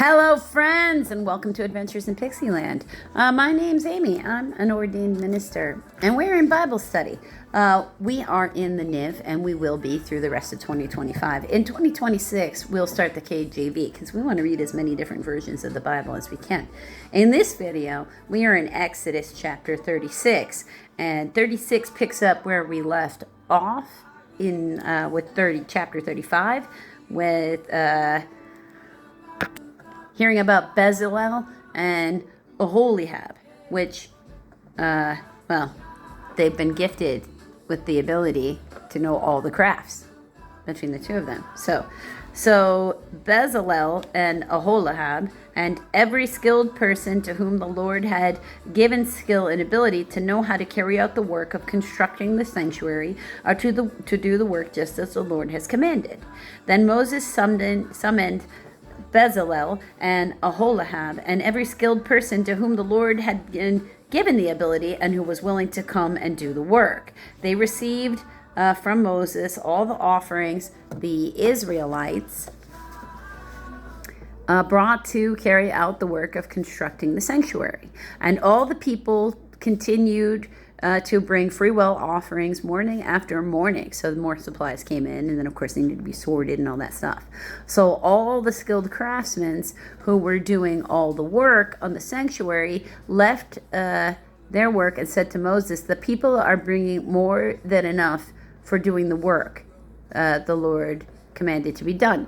Hello, friends, and welcome to Adventures in Pixieland. My name's Amy. I'm an ordained minister, and we're in Bible study. We are in the NIV, and we will be through the rest of 2025. In 2026, we'll start the KJV, because we want to read as many different versions of the Bible as we can. In this video, we are in Exodus chapter 36, and 36 picks up where we left off in with chapter 35, with hearing about Bezalel and Oholiab, which, they've been gifted with the ability to know all the crafts between the two of them. So Bezalel and Oholiab and every skilled person to whom the Lord had given skill and ability to know how to carry out the work of constructing the sanctuary are to do the work just as the Lord has commanded. Then Moses summoned Bezalel and Oholiab and every skilled person to whom the Lord had given the ability and who was willing to come and do the work. They received from Moses all the offerings the Israelites brought to carry out the work of constructing the sanctuary. And all the people continued to bring free will offerings morning after morning. So more supplies came in, and then of course they needed to be sorted and all that stuff. So all the skilled craftsmen who were doing all the work on the sanctuary left their work and said to Moses, "The people are bringing more than enough for doing the work the Lord commanded to be done."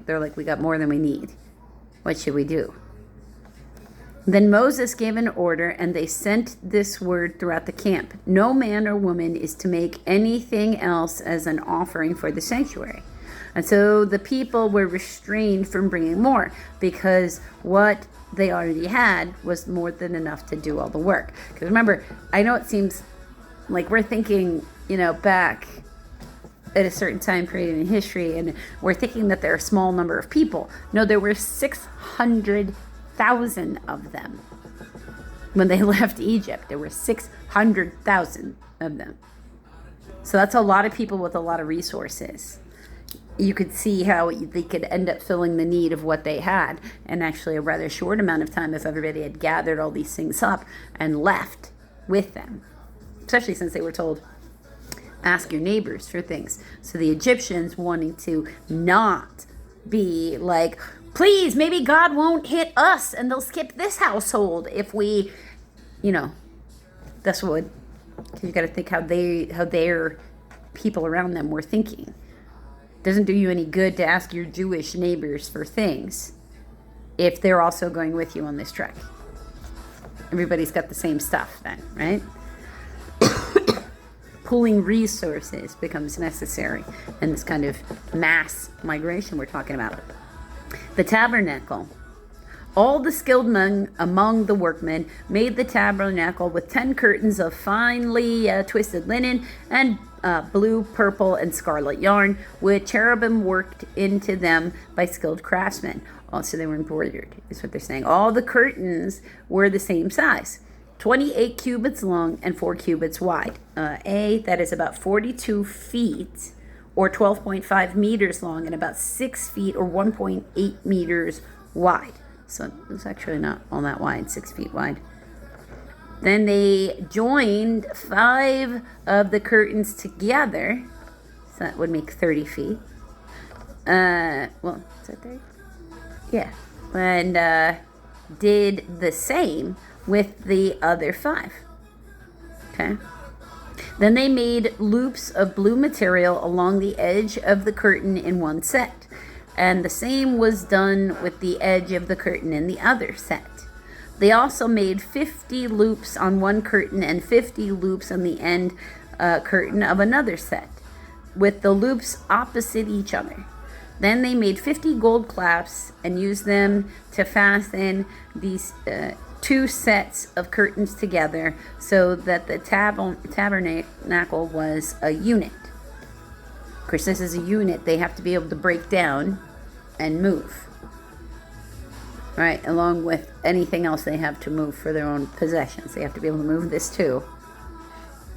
They're like, "We got more than we need. What should we do?" Then Moses gave an order, and they sent this word throughout the camp: "No man or woman is to make anything else as an offering for the sanctuary." And so the people were restrained from bringing more, because what they already had was more than enough to do all the work. Because remember, I know it seems like we're thinking, back at a certain time period in history, and we're thinking that there are a small number of people. No, there were 600,000 of them. When they left Egypt, there were 600,000 of them. So that's a lot of people with a lot of resources. You could see how they could end up filling the need of what they had in actually a rather short amount of time if everybody had gathered all these things up and left with them. Especially since they were told, ask your neighbors for things. So the Egyptians, wanting to not be like, please, maybe God won't hit us and they'll skip this household if we, that's what, because you got to think how their people around them were thinking. Doesn't do you any good to ask your Jewish neighbors for things if they're also going with you on this trek. Everybody's got the same stuff then, right? Pooling resources becomes necessary in this kind of mass migration we're talking about. The tabernacle. All the skilled men among the workmen made the tabernacle with 10 curtains of finely twisted linen and blue, purple, and scarlet yarn, with cherubim worked into them by skilled craftsmen. Also, they were embroidered, is what they're saying. All the curtains were the same size, 28 cubits long and 4 cubits wide. That is about 42 feet or 12.5 meters long and about 6 feet or 1.8 meters wide. So it's actually not all that wide, 6 feet wide. Then they joined 5 of the curtains together. So that would make 30 feet. Is that 30? Yeah. And did the same with the other 5. Okay. Then they made loops of blue material along the edge of the curtain in one set, and the same was done with the edge of the curtain in the other set. They also made 50 loops on one curtain and 50 loops on the end curtain of another set, with the loops opposite each other. Then they made 50 gold clasps and used them to fasten these 2 sets of curtains together, so that the tabernacle was a unit. Of course, this is a unit they have to be able to break down and move, right? Along with anything else they have to move for their own possessions. They have to be able to move this too,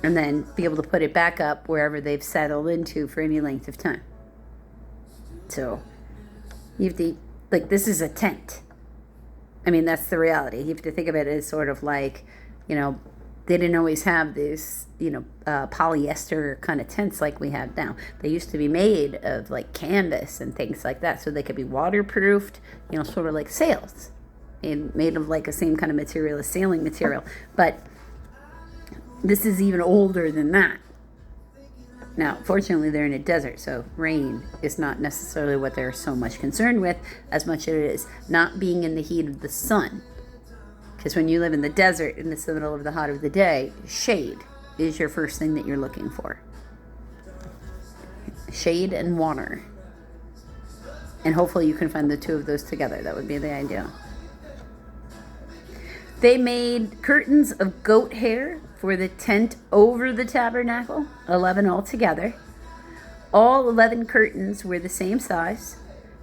and then be able to put it back up wherever they've settled into for any length of time. So you have to, this is a tent. I mean, that's the reality. You have to think of it as sort of like, you know, they didn't always have this, polyester kind of tents like we have now. They used to be made of like canvas and things like that, so they could be waterproofed, sort of like sails, and made of like the same kind of material as sailing material. But this is even older than that. Now, fortunately, they're in a desert, so rain is not necessarily what they're so much concerned with, as much as it is not being in the heat of the sun. Because when you live in the desert, and it's the middle of the hot of the day, shade is your first thing that you're looking for. Shade and water. And hopefully you can find the two of those together. That would be the ideal. They made curtains of goat hair for the tent over the tabernacle, 11 altogether. All 11 curtains were the same size,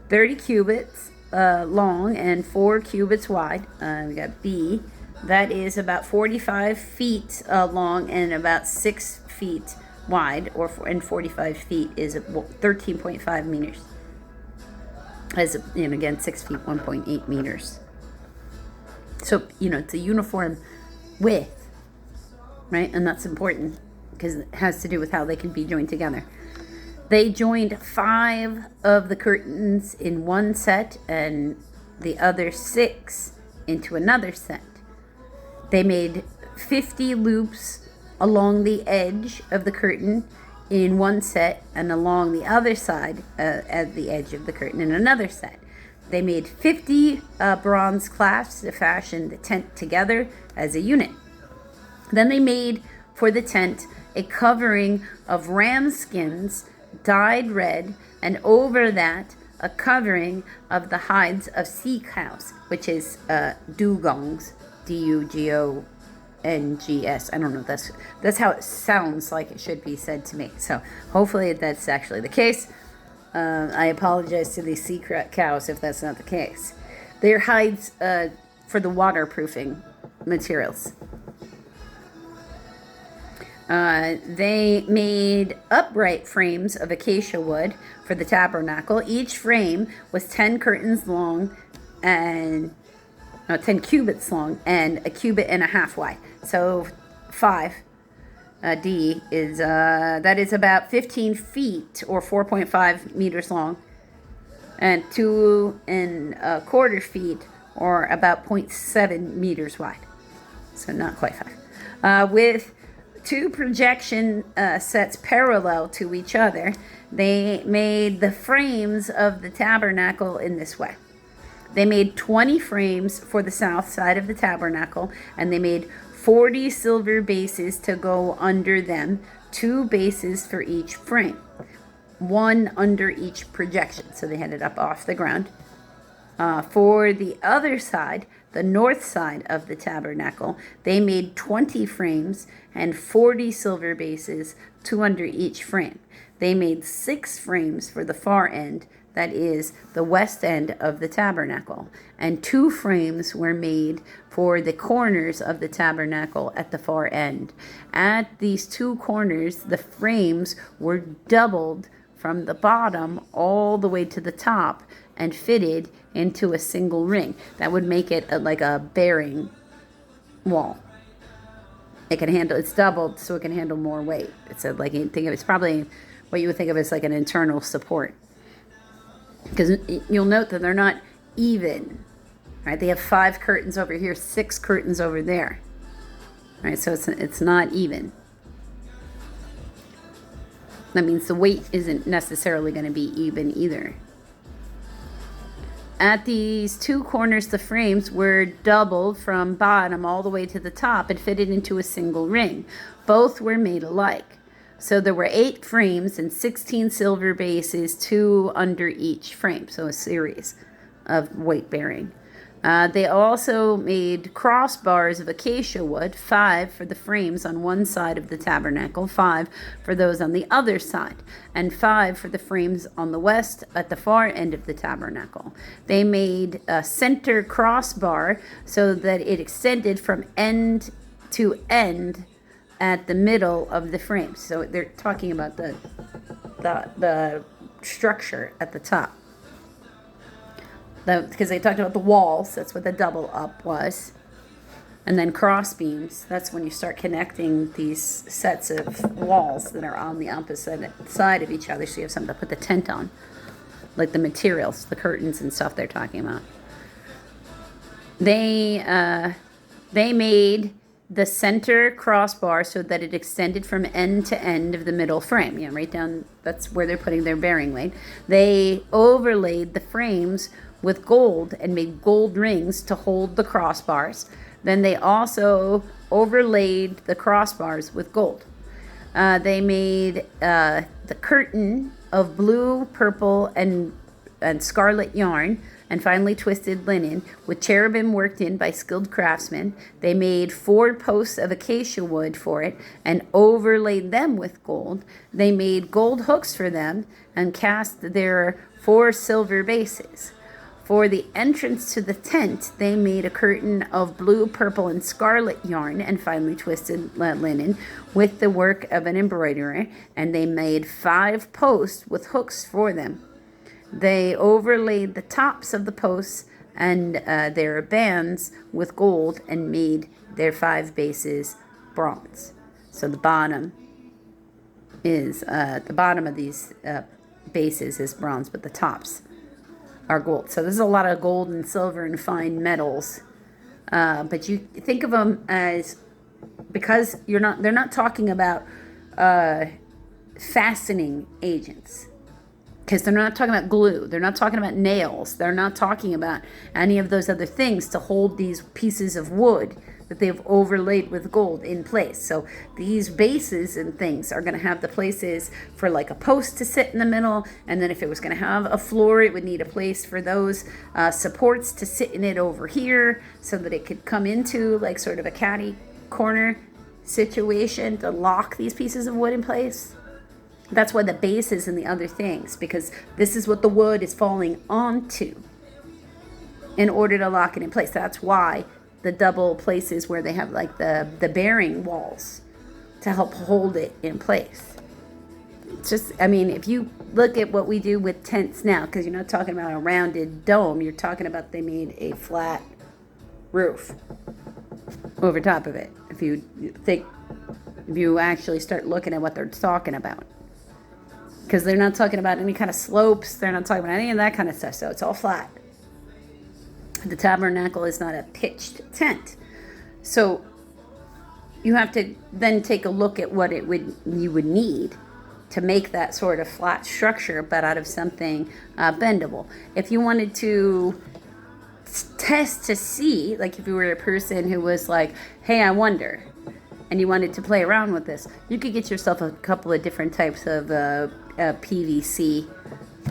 30 cubits long and 4 cubits wide. We got B. That is about 45 feet long and about 6 feet wide, and 45 feet is 13.5 meters. As again, 6 feet, 1.8 meters. So, it's a uniform width, right? And that's important because it has to do with how they can be joined together. They joined 5 of the curtains in one set and the other 6 into another set. They made 50 loops along the edge of the curtain in one set and along the other side at the edge of the curtain in another set. They made 50 bronze clasps to fashion the tent together as a unit. Then they made for the tent a covering of ram skins dyed red, and over that a covering of the hides of sea cows, which is dugongs, Dugongs. I don't know. That's how it sounds like it should be said to me. So hopefully that's actually the case. I apologize to these sea cows if that's not the case. Their hides for the waterproofing materials. They made upright frames of acacia wood for the tabernacle. Each frame was 10 curtains long and 10 cubits long and a cubit and a half wide. So 5 D is that is about 15 feet or 4.5 meters long, and 2.25 feet or about 0.7 meters wide. So not quite 5. With 2 projection sets parallel to each other, they made the frames of the tabernacle in this way. They made 20 frames for the south side of the tabernacle, and they made 40 silver bases to go under them, 2 bases for each frame, 1 under each projection. So they had it up off the ground. For the other side, the north side of the tabernacle, they made 20 frames and 40 silver bases, 2 under each frame. They made 6 frames for the far end, that is the west end of the tabernacle, and 2 frames were made for the corners of the tabernacle at the far end. At these 2 corners, the frames were doubled from the bottom all the way to the top and fitted into a single ring. That would make it like a bearing wall. It's doubled so it can handle more weight. It's probably what you would think of as like an internal support. Because you'll note that they're not even, right? They have 5 curtains over here, 6 curtains over there, right? So it's not even. That means the weight isn't necessarily going to be even either. At these 2 corners, the frames were doubled from bottom all the way to the top and fitted into a single ring. Both were made alike. So there were 8 frames and 16 silver bases, 2 under each frame. So a series of weight bearing. They also made crossbars of acacia wood, 5 for the frames on one side of the tabernacle, 5 for those on the other side, and 5 for the frames on the west at the far end of the tabernacle. They made a center crossbar so that it extended from end to end at the middle of the frame. So they're talking about the structure at the top. because they talked about the walls. That's what the double up was. And then cross beams, that's when you start connecting these sets of walls that are on the opposite side of each other, so you have something to put the tent on, like the materials, the curtains and stuff they're talking about. They made the center crossbar so that it extended from end to end of the middle frame. Right down, that's where they're putting their bearing weight. They overlaid the frames with gold and made gold rings to hold the crossbars. Then they also overlaid the crossbars with gold. They made the curtain of blue, purple, and scarlet yarn, and finely twisted linen, with cherubim worked in by skilled craftsmen. They made 4 posts of acacia wood for it and overlaid them with gold. They made gold hooks for them and cast their 4 silver bases. For the entrance to the tent, they made a curtain of blue, purple, and scarlet yarn and finely twisted linen with the work of an embroiderer, and they made 5 posts with hooks for them. They overlaid the tops of the posts and their bands with gold and made their 5 bases bronze. So the bottom of these bases is bronze, but the tops are gold. So this is a lot of gold and silver and fine metals. But you think of them as, because they're not talking about fastening agents. Because they're not talking about glue. They're not talking about nails. They're not talking about any of those other things to hold these pieces of wood that they've overlaid with gold in place. So these bases and things are going to have the places for like a post to sit in the middle. And then if it was going to have a floor, it would need a place for those supports to sit in it over here so that it could come into like sort of a catty corner situation to lock these pieces of wood in place. That's why the bases and the other things, because this is what the wood is falling onto in order to lock it in place. That's why the double places where they have like the bearing walls to help hold it in place. It's just, I mean, if you look at what we do with tents now, because you're not talking about a rounded dome, you're talking about they made a flat roof over top of it. If you actually start looking at what they're talking about. Because they're not talking about any kind of slopes. They're not talking about any of that kind of stuff. So it's all flat. The tabernacle is not a pitched tent. So you have to then take a look at what you would need to make that sort of flat structure, but out of something bendable. If you wanted to test to see, like if you were a person who was like, hey, I wonder, and you wanted to play around with this, you could get yourself a couple of different types of PVC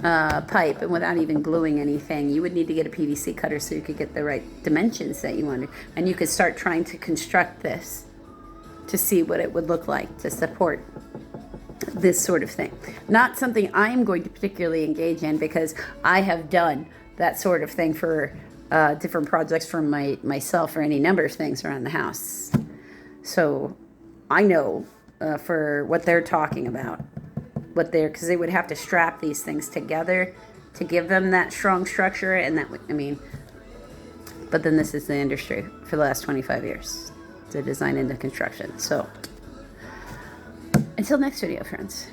pipe, and without even gluing anything, you would need to get a PVC cutter so you could get the right dimensions that you wanted, and you could start trying to construct this to see what it would look like to support this sort of thing. Not something I am going to particularly engage in, because I have done that sort of thing for different projects for myself or any number of things around the house. So I know for what they're talking about, because they would have to strap these things together to give them that strong structure, and that would, I mean, but then this is the industry for the last 25 years, the design into construction. So until next video, friends.